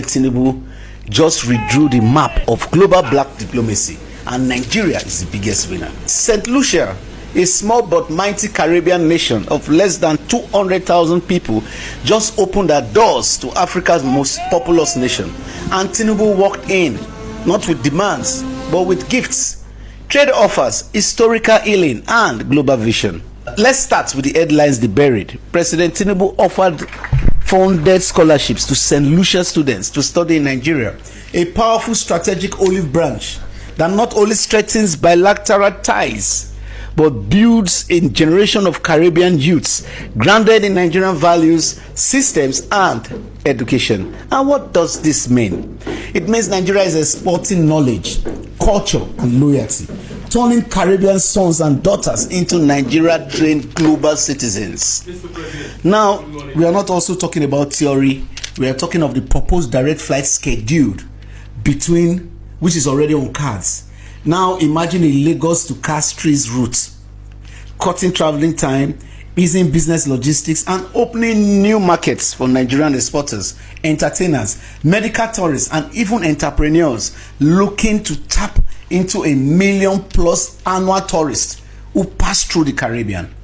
Tinubu just redrew the map of global black diplomacy, and Nigeria is the biggest winner. St. Lucia, a small but mighty Caribbean nation of less than 200,000 people, just opened their doors to Africa's most populous nation, and Tinubu walked in, not with demands, but with gifts, trade offers, historical healing, and global vision. Let's start with the headlines they buried. President Tinubu offered funded scholarships to St. Lucia students to study in Nigeria, a powerful strategic olive branch that not only strengthens bilateral ties, but builds a generation of Caribbean youths grounded in Nigerian values, systems, and education. And what does this mean? It means Nigeria is exporting knowledge, culture, and loyalty, turning Caribbean sons and daughters into Nigeria-trained global citizens. Now, we are not also talking about theory. We are talking of the proposed direct flight scheduled between, which is already on cards. Now, imagine a Lagos to Castries route, cutting traveling time, easing business logistics, and opening new markets for Nigerian exporters, entertainers, medical tourists, and even entrepreneurs looking to tap into 1 million+ annual tourists who pass through the Caribbean.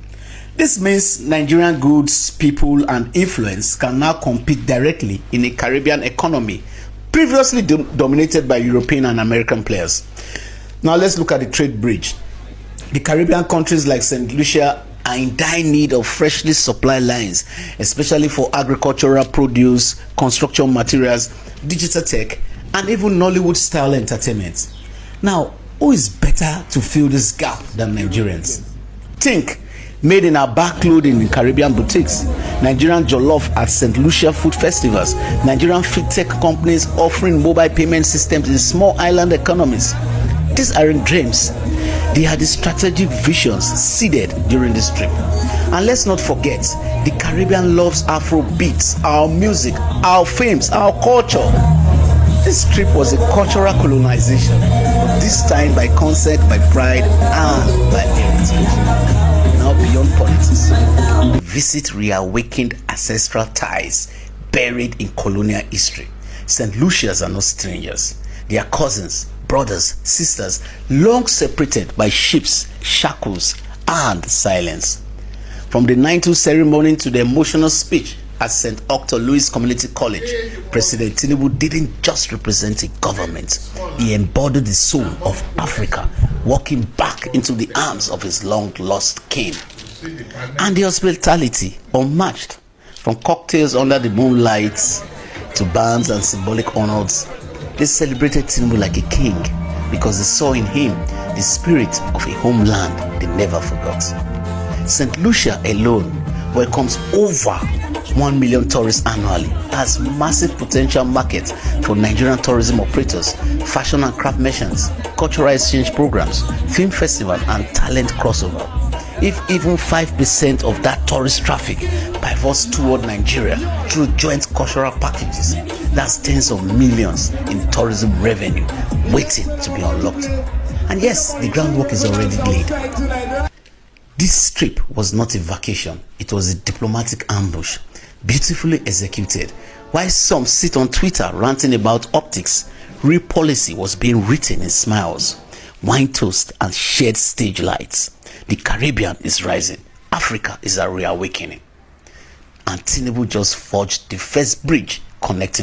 This means Nigerian goods, people, and influence can now compete directly in a Caribbean economy previously dominated by European and American players. Now let's look at the trade bridge. The Caribbean countries like St. Lucia are in dire need of freshly supplied lines, especially for agricultural produce, construction materials, digital tech, and even Nollywood-style entertainment. Now, who is better to fill this gap than Nigerians? Think made in our backload in Caribbean boutiques, Nigerian jollof at St. Lucia food festivals, Nigerian fintech companies offering mobile payment systems in small island economies. These aren't dreams. They are the strategic visions seeded during this trip. And let's not forget, the Caribbean loves Afro beats, our music, our films, our culture. This trip was a cultural colonization, but this time by consent, by pride, and by heritage. Now beyond politics, the visit reawakened ancestral ties buried in colonial history. St. Lucians are not strangers. They are cousins, brothers, sisters, long separated by ships, shackles, and silence. From the 9-2 ceremony to the emotional speech at St. Octor Louis Community College, President Tinubu didn't just represent a government. He embodied the soul of Africa, walking back into the arms of his long-lost king. And the hospitality, unmatched, from cocktails under the moonlights to bands and symbolic honors. They celebrated Tinubu like a king because they saw in him the spirit of a homeland they never forgot. St. Lucia alone welcomes over 1 million tourists annually, as massive potential market for Nigerian tourism operators, fashion and craft merchants, cultural exchange programs, film festival, and talent crossover. If even 5% of that tourist traffic pivots toward Nigeria through joint cultural packages, that's tens of millions in tourism revenue waiting to be unlocked. And yes, the groundwork is already laid. This trip was not a vacation, it was a diplomatic ambush, beautifully executed. While some sit on Twitter ranting about optics, real policy was being written in smiles, wine toast, and shared stage lights. The Caribbean is rising, Africa is a reawakening. And Tinubu just forged the first bridge connecting